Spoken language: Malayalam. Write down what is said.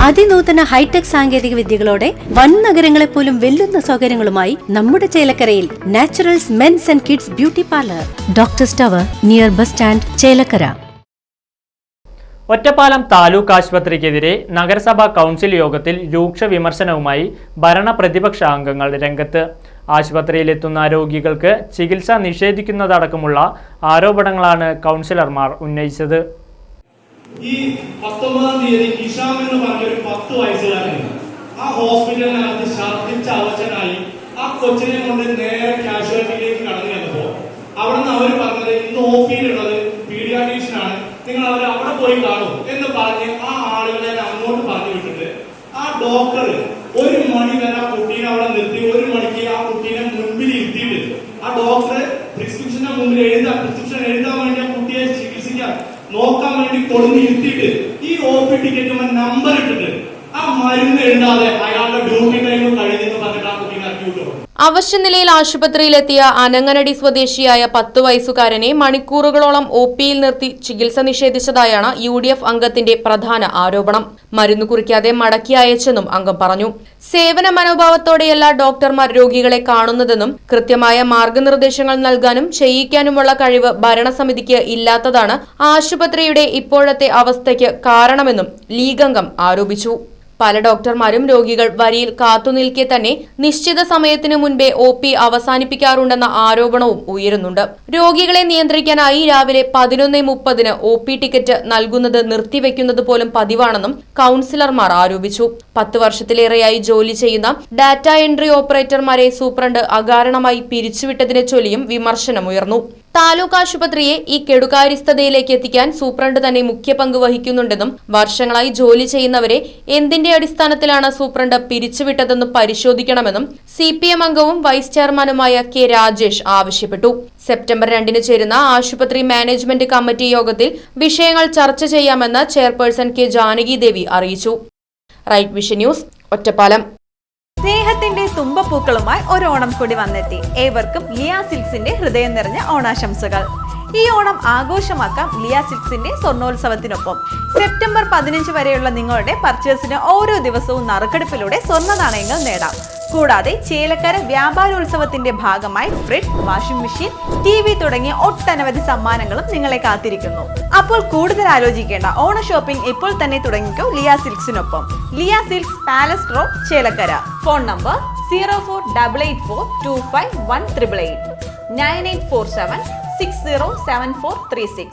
അതിനൂതന ഹൈടെക് സാങ്കേതിക വിദ്യകളോടെ വൻ നഗരങ്ങളെ പോലും വെല്ലുന്ന സൗകര്യങ്ങളുമായി നമ്മുടെ ചേലക്കരയിൽ Naturals men's and kids beauty parlour, doctors tower, near bus stand, Chelakkara. Ottapalam taluk ആശുപത്രിക്കെതിരെ നഗരസഭാ കൗൺസിൽ യോഗത്തിൽ രൂക്ഷ വിമർശനവുമായി ഭരണ പ്രതിപക്ഷ അംഗങ്ങൾ രംഗത്ത്. ആശുപത്രിയിലെത്തുന്ന രോഗികൾക്ക് ചികിത്സ നിഷേധിക്കുന്നതടക്കമുള്ള ആരോപണങ്ങളാണ് കൗൺസിലർമാർ ഉന്നയിച്ചത്. ഈ 19-ാം തീയതി കിഷാം എന്ന് പറഞ്ഞൊരു 10 വയസ്സുകാരനാണ് ആ ഹോസ്പിറ്റലിനകത്ത് ഛർദ്ദിച്ച അവശനായി ആ കൊച്ചിനെ കൊണ്ട് നേരെ കാഷ്വാലിറ്റിയിലേക്ക് കടന്നു ചെന്നപ്പോ അവിടുന്ന് അവർ പറഞ്ഞത് ഇന്ന് ഓഫീലുള്ളത് പീഡിയാട്രീഷ്യനാണ്, നിങ്ങൾ അവർ അവിടെ പോയി കാണും എന്ന് പറഞ്ഞ് ആ ആളുകളെ അങ്ങോട്ട് പറഞ്ഞു വിട്ടിട്ട് ആ ഡോക്ടർ 1 മണി വരെ ആ കുട്ടീനെ അവിടെ നിർത്തി 1 മണിക്ക് ആ കുട്ടീനെ മുൻപിൽ ഇരുത്തിയിട്ട് ആ ഡോക്ടർ പ്രിസ്ക്രിപ്ഷന്റെ മുമ്പിൽ പ്രിസ്ക്രിപ്ഷൻ എഴുതാൻ വേണ്ടി ആ കുട്ടിയെ ചികിത്സിക്കാൻ നോക്കാൻ വേണ്ടി കൊടുന്ന് ഇരുത്തിയിട്ട് ഈ OP ടിക്കറ്റ് നമ്പർ ഇട്ടിട്ട് ആ മരുന്ന് എഴുതാതെ അയാളുടെ ഡ്യൂട്ടി ടൈം കഴിഞ്ഞെന്ന് പറഞ്ഞിട്ട് ആ കുട്ടീനെ ഇറക്കി വിട്ടു. അവശ്യനിലയിൽ ആശുപത്രിയിലെത്തിയ അനങ്ങനടി സ്വദേശിയായ 10 വയസ്സുകാരനെ മണിക്കൂറുകളോളം OPയിൽ നിർത്തി ചികിത്സ നിഷേധിച്ചതായാണ് UDF അംഗത്തിന്റെ പ്രധാന ആരോപണം. മരുന്ന് കുറിക്കാതെ മടക്കി അയച്ചെന്നും അംഗം പറഞ്ഞു. സേവന മനോഭാവത്തോടെയല്ല ഡോക്ടർമാർ രോഗികളെ കാണുന്നതെന്നും കൃത്യമായ മാർഗനിർദ്ദേശങ്ങൾ നൽകാനും ചെയ്യിക്കാനുമുള്ള കഴിവ് ഭരണസമിതിക്ക് ഇല്ലാത്തതാണ് ആശുപത്രിയുടെ ഇപ്പോഴത്തെ അവസ്ഥയ്ക്ക് കാരണമെന്നും ലീഗ് അംഗം ആരോപിച്ചു. പല ഡോക്ടർമാരും രോഗികൾ വരിയിൽ കാത്തുനിൽക്കെ തന്നെ നിശ്ചിത സമയത്തിനു മുൻപേ OP അവസാനിപ്പിക്കാറുണ്ടെന്ന ആരോപണവും ഉയരുന്നുണ്ട്. രോഗികളെ നിയന്ത്രിക്കാനായി രാവിലെ 11:30 OP ടിക്കറ്റ് നൽകുന്നത് നിർത്തിവെക്കുന്നത് പോലും പതിവാണെന്നും കൗൺസിലർമാർ ആരോപിച്ചു. 10 വർഷത്തിലേറെയായി ജോലി ചെയ്യുന്ന ഡാറ്റ എൻട്രി ഓപ്പറേറ്റർമാരെ സൂപ്രണ്ട് അകാരണമായി പിരിച്ചുവിട്ടതിനെ ചൊല്ലിയും വിമർശനമുയർന്നു. താലൂക്ക് ആശുപത്രിയെ ഈ കെടുകാര്യസ്ഥതയിലേക്ക് എത്തിക്കാൻ സൂപ്രണ്ട് തന്നെ മുഖ്യ പങ്ക് വഹിക്കുന്നുണ്ടെന്നും വർഷങ്ങളായി ജോലി ചെയ്യുന്നവരെ എന്തിന്റെ അടിസ്ഥാനത്തിലാണ് സൂപ്രണ്ട് പിരിച്ചുവിട്ടതെന്ന് പരിശോധിക്കണമെന്നും CPM അംഗവും വൈസ് ചെയർമാനുമായ K. രാജേഷ് ആവശ്യപ്പെട്ടു. സെപ്റ്റംബർ 2 ചേരുന്ന ആശുപത്രി മാനേജ്മെന്റ് കമ്മിറ്റി യോഗത്തിൽ വിഷയങ്ങൾ ചർച്ച ചെയ്യാമെന്ന് ചെയർപേഴ്സൺ K. ജാനകി ദേവി അറിയിച്ചു. Right vision news, Ottapalam. സ്നേഹത്തിന്റെ തുമ്പപ്പൂക്കളുമായി ഒരു ഓണം കൂടി വന്നെത്തി. ഏവർക്കും ലിയ സിൽക്സിന്റെ ഹൃദയം നിറഞ്ഞ ഓണാശംസകൾ. ഈ ഓണം ആഘോഷമാക്കാം ലിയ സിൽക്സിന്റെ സ്വർണ്ണോത്സവത്തിനൊപ്പം. സെപ്റ്റംബർ 15 വരെയുള്ള നിങ്ങളുടെ പർച്ചേസിന് ഓരോ ദിവസവും നറുക്കെടുപ്പിലൂടെ സ്വർണ്ണ നാണയങ്ങൾ നേടാം. കൂടാതെ ചേലക്കര വ്യാപാരോത്സവത്തിന്റെ ഭാഗമായി ഫ്രിഡ്ജ്, വാഷിംഗ് മെഷീൻ, TV തുടങ്ങിയ ഒട്ടനവധി സമ്മാനങ്ങളും നിങ്ങളെ കാത്തിരിക്കുന്നു. അപ്പോൾ കൂടുതൽ ആലോചിക്കേണ്ട, ഓണ ഷോപ്പിംഗ് ഇപ്പോൾ തന്നെ തുടങ്ങിക്കോ ലിയ സിൽക്സിനൊപ്പം. Liya Silks, palace road, Chelakkara. Phone number 0488425188 9847607436.